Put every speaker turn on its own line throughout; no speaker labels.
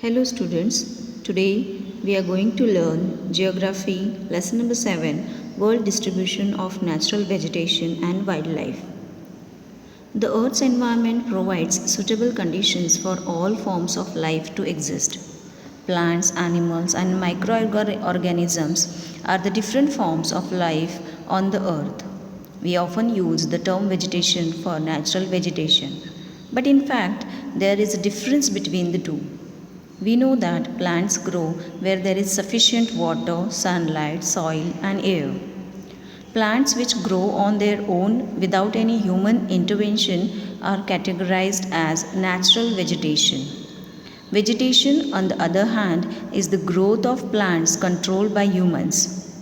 Hello students, today we are going to learn Geography lesson number 7, World Distribution of Natural Vegetation and Wildlife. The Earth's environment provides suitable conditions for all forms of life to exist. Plants, animals and microorganisms are the different forms of life on the earth. We often use the term vegetation for natural vegetation, but in fact there is a difference between the two. We know that plants grow where there is sufficient water, sunlight, soil, and air. Plants which grow on their own without any human intervention are categorized as natural vegetation. Vegetation, on the other hand, is the growth of plants controlled by humans.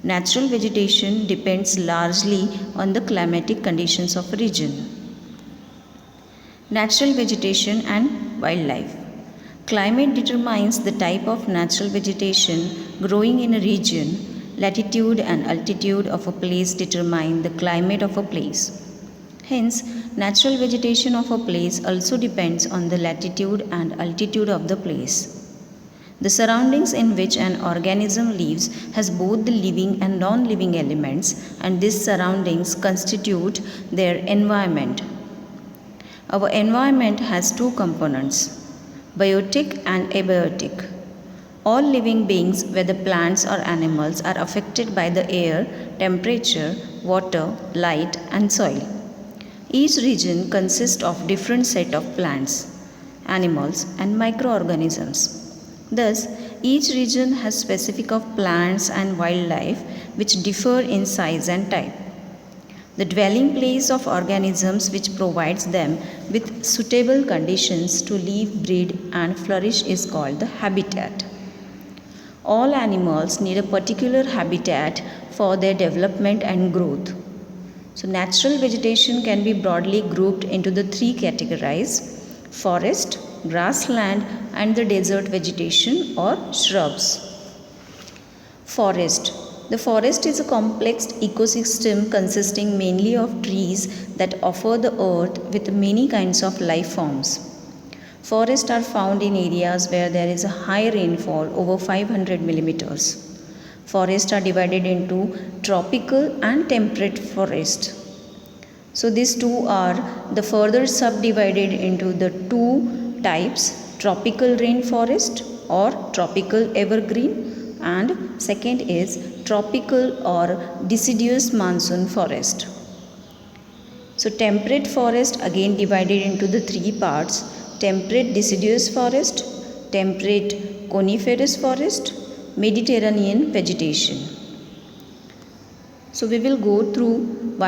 Natural vegetation depends largely on the climatic conditions of a region. Natural vegetation and wildlife. Climate determines the type of natural vegetation growing in a region. Latitude and altitude of a place determine the climate of a place. Hence, natural vegetation of a place also depends on the latitude and altitude of the place. The surroundings in which an organism lives has both the living and non-living elements, and these surroundings constitute their environment. Our environment has two components: biotic and abiotic. All living beings, whether plants or animals, are affected by the air, temperature, water, light, and soil. Each region consists of different set of plants, animals, and microorganisms. Thus, each region has specific of plants and wildlife which differ in size and type. The dwelling place of organisms which provides them with suitable conditions to live, breed, and flourish is called the habitat. All animals need a particular habitat for their development and growth. So, natural vegetation can be broadly grouped into the three categories: forest, grassland, and the desert vegetation or shrubs. Forest. The forest is a complex ecosystem consisting mainly of trees that offer the earth with many kinds of life forms. Forests are found in areas where there is a high rainfall over 500 millimeters. Forests are divided into tropical and temperate forest. So these two are the further subdivided into the two types: tropical rainforest or tropical evergreen, and second is tropical or deciduous monsoon forest. So temperate forest again divided into the three parts: temperate deciduous forest, temperate coniferous forest, Mediterranean vegetation. So we will go through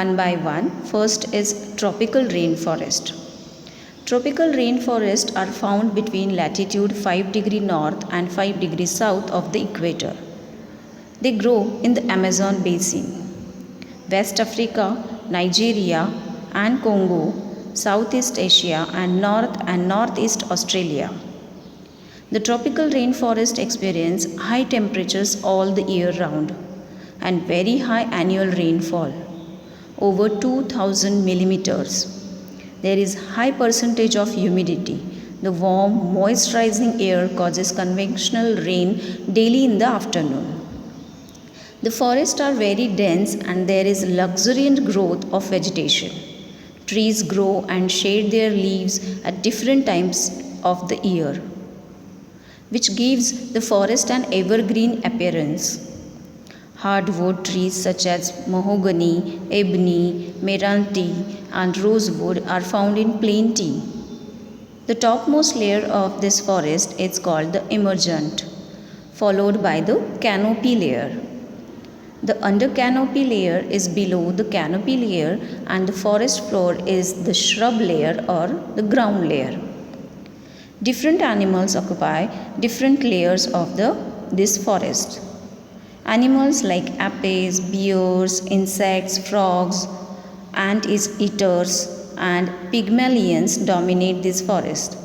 one by one. First is tropical rainforest. Tropical rainforests are found between latitude 5 degree north and 5 degrees south of the equator. They grow in the Amazon basin, West Africa, Nigeria and Congo, Southeast Asia and North and Northeast Australia. The tropical rainforest experience high temperatures all the year round and very high annual rainfall, over 2000 millimeters. There is high percentage of humidity. The warm, moisturizing air causes conventional rain daily in the afternoon. The forests are very dense and there is luxuriant growth of vegetation. Trees grow and shade their leaves at different times of the year, which gives the forest an evergreen appearance. Hardwood trees such as mahogany, ebony, meranti, and rosewood are found in plenty. The topmost layer of this forest is called the emergent, followed by the canopy layer. The undercanopy layer is below the canopy layer, and the forest floor is the shrub layer or the ground layer. Different animals occupy different layers of this forest. Animals like apes, bears, insects, frogs, ant-eaters, and pygmalions dominate this forest.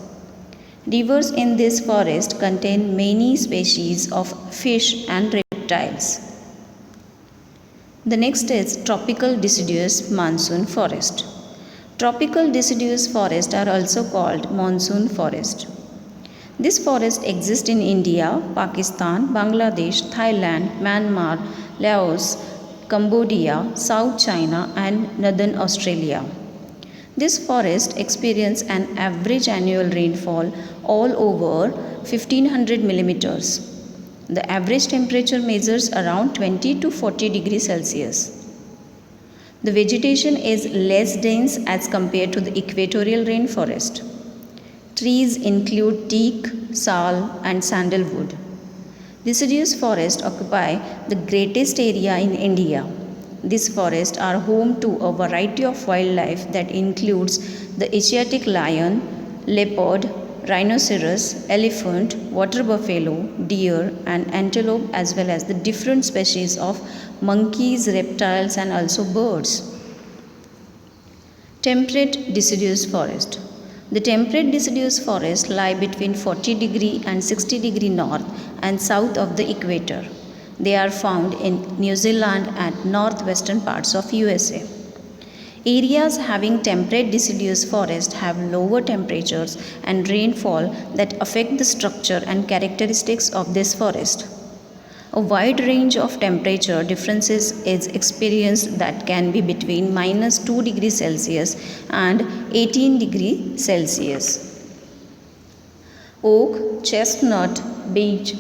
Rivers in this forest contain many species of fish and reptiles. The next is tropical deciduous monsoon forest. Tropical deciduous forests are also called monsoon forest. This forest exists in India, Pakistan, Bangladesh, Thailand, Myanmar, Laos, Cambodia, South China, and northern Australia. This forest experiences an average annual rainfall all over 1500 millimeters. The average temperature measures around 20 to 40 degrees Celsius. The vegetation is less dense as compared to the equatorial rainforest. Trees include teak, sal, and sandalwood. Deciduous forests occupy the greatest area in India. These forests are home to a variety of wildlife that includes the Asiatic lion, leopard, rhinoceros, elephant, water buffalo, deer, and antelope, as well as the different species of monkeys, reptiles, and also birds. Temperate deciduous forest. The temperate deciduous forests lie between 40 degree and 60 degree north and south of the equator. They are found in New Zealand and northwestern parts of USA. Areas having temperate deciduous forest have lower temperatures and rainfall that affect the structure and characteristics of this forest. A wide range of temperature differences is experienced that can be between -2 degrees Celsius and 18 degrees Celsius. Oak, chestnut, beech,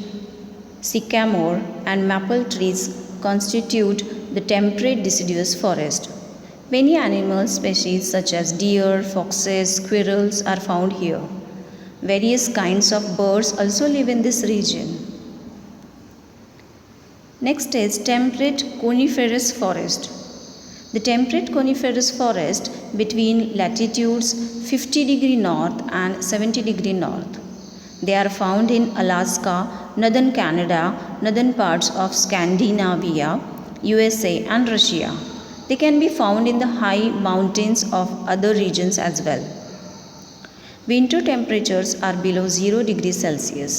sycamore, and maple trees constitute the temperate deciduous forest. Many animal species such as deer, foxes, squirrels are found here. Various kinds of birds also live in this region. Next is temperate coniferous forest. The temperate coniferous forest between latitudes 50 degree north and 70 degree north. They are found in Alaska, northern Canada, northern parts of Scandinavia, USA, and Russia. They can be found in the high mountains of other regions as well. Winter temperatures are below 0 degrees Celsius.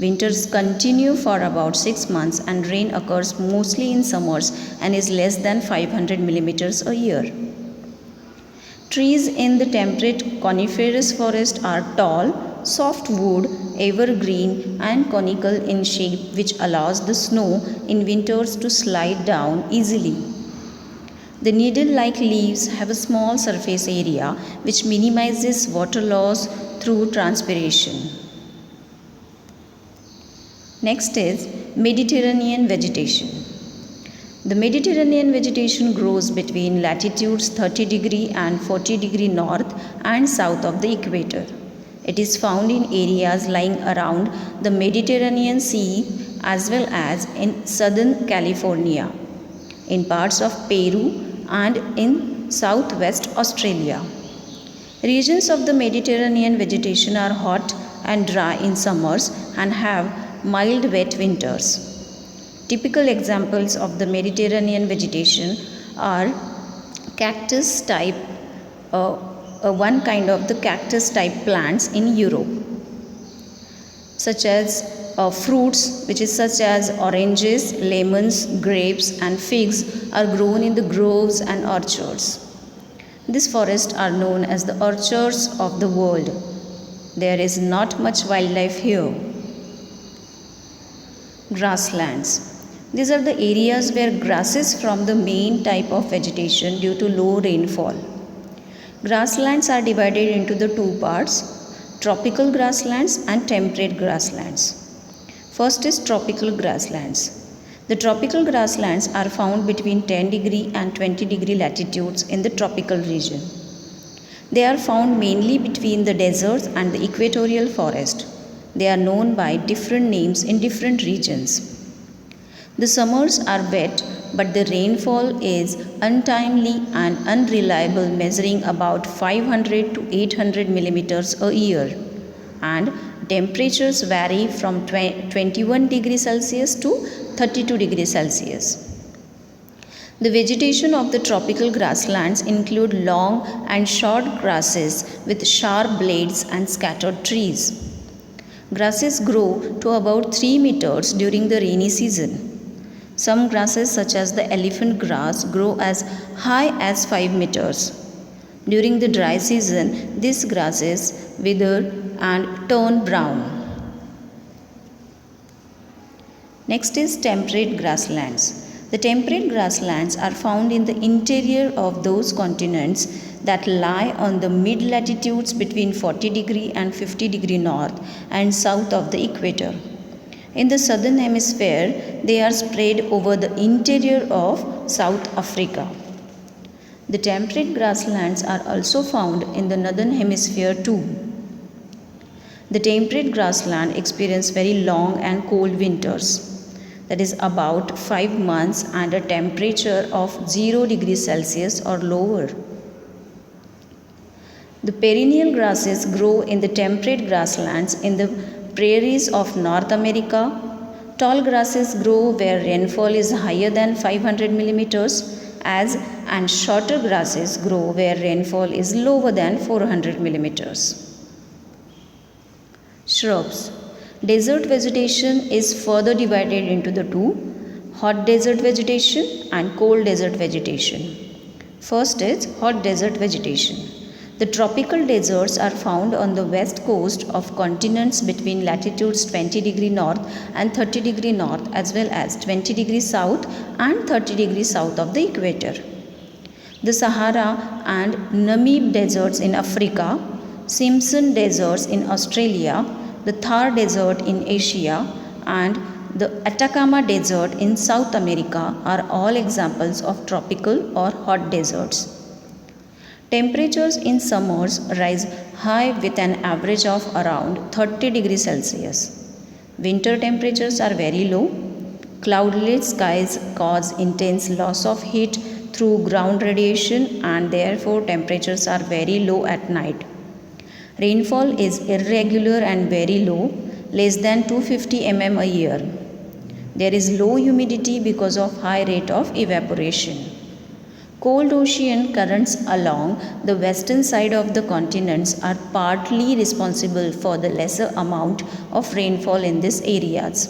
Winters continue for about 6 months and rain occurs mostly in summers and is less than 500 millimeters a year. Trees in the temperate coniferous forest are tall, softwood, evergreen, and conical in shape, which allows the snow in winters to slide down easily. The needle-like leaves have a small surface area which minimizes water loss through transpiration. Next is Mediterranean vegetation. The Mediterranean vegetation grows between latitudes 30 degree and 40 degree north and south of the equator. It is found in areas lying around the Mediterranean Sea as well as in southern California, in parts of Peru, and in southwest Australia. Regions of the Mediterranean vegetation are hot and dry in summers and have mild wet winters. Typical examples of the Mediterranean vegetation are cactus type, one kind of the cactus type plants in Europe, such as fruits which is such as oranges, lemons, grapes, and figs are grown in the groves and orchards. These forests are known as the orchards of the world. There is not much wildlife here. Grasslands. These are the areas where grasses form the main type of vegetation due to low rainfall. Grasslands are divided into the two parts, tropical grasslands and temperate grasslands. First is tropical grasslands. The tropical grasslands are found between 10 degree and 20 degree latitudes in the tropical region. They are found mainly between the deserts and the equatorial forest. They are known by different names in different regions. The summers are wet, but the rainfall is untimely and unreliable, measuring about 500 to 800 millimeters a year, and temperatures vary from 21 degrees Celsius to 32 degrees Celsius. The vegetation of the tropical grasslands include long and short grasses with sharp blades and scattered trees. Grasses grow to about 3 meters during the rainy season. Some grasses such as the elephant grass grow as high as 5 meters. During the dry season, these grasses wither and turn brown. Next is temperate grasslands. The temperate grasslands are found in the interior of those continents that lie on the mid latitudes between 40 degree and 50 degree north and south of the equator. In the southern hemisphere, they are spread over the interior of South Africa. The temperate grasslands are also found in the northern hemisphere too. The temperate grassland experience very long and cold winters, that is about 5 months, and a temperature of 0 degrees Celsius or lower. The perennial grasses grow in the temperate grasslands in the prairies of North America. Tall grasses grow where rainfall is higher than 500 millimeters, and shorter grasses grow where rainfall is lower than 400 millimeters. Shrubs. Desert vegetation is further divided into the two: hot desert vegetation and cold desert vegetation. First is hot desert vegetation. The tropical deserts are found on the west coast of continents between latitudes 20 degree north and 30 degree north, as well as 20 degrees south and 30 degrees south of the equator. The Sahara and Namib deserts in Africa, Simpson deserts in Australia, the Thar desert in Asia, and the Atacama desert in South America are all examples of tropical or hot deserts. Temperatures in summers rise high with an average of around 30 degrees Celsius. Winter temperatures are very low. Cloudless skies cause intense loss of heat through ground radiation, and therefore temperatures are very low at night. Rainfall is irregular and very low, less than 250 mm a year. There is low humidity because of high rate of evaporation. Cold ocean currents along the western side of the continents are partly responsible for the lesser amount of rainfall in these areas.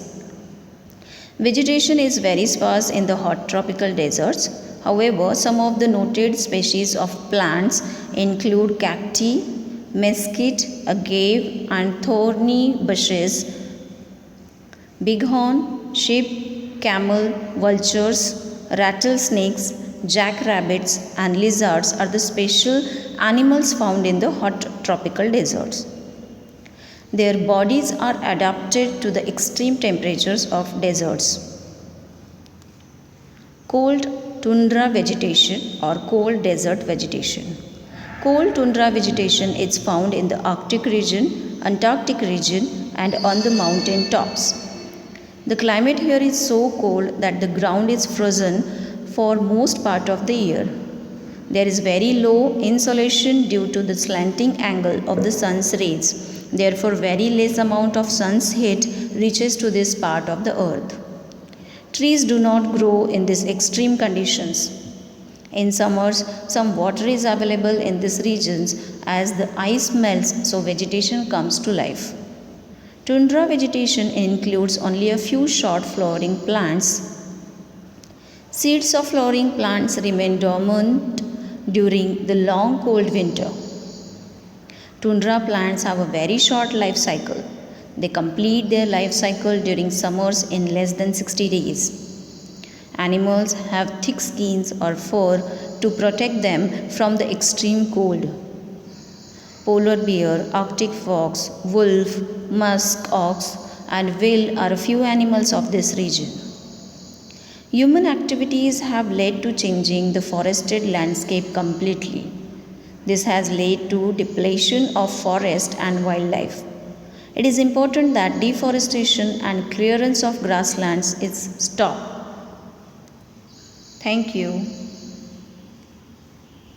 Vegetation is very sparse in the hot tropical deserts. However, some of the noted species of plants include cacti, mesquite, agave, and thorny bushes, bighorn, sheep, camel, vultures, rattlesnakes, jackrabbits, and lizards are the special animals found in the hot tropical deserts. Their bodies are adapted to the extreme temperatures of deserts. Cold tundra vegetation or cold desert vegetation. Cold tundra vegetation is found in the Arctic region, Antarctic region, and on the mountain tops. The climate here is so cold that the ground is frozen for most part of the year. There is very low insolation due to the slanting angle of the sun's rays. Therefore, very less amount of sun's heat reaches to this part of the earth. Trees do not grow in these extreme conditions. In summers, some water is available in these regions as the ice melts, so vegetation comes to life. Tundra vegetation includes only a few short flowering plants. Seeds of flowering plants remain dormant during the long cold winter. Tundra plants have a very short life cycle. They complete their life cycle during summers in less than 60 days. Animals have thick skins or fur to protect them from the extreme cold. Polar bear, Arctic fox, wolf, musk ox, and whale are a few animals of this region. Human activities have led to changing the forested landscape completely. This has led to depletion of forest and wildlife. It is important that deforestation and clearance of grasslands is stopped. Thank you.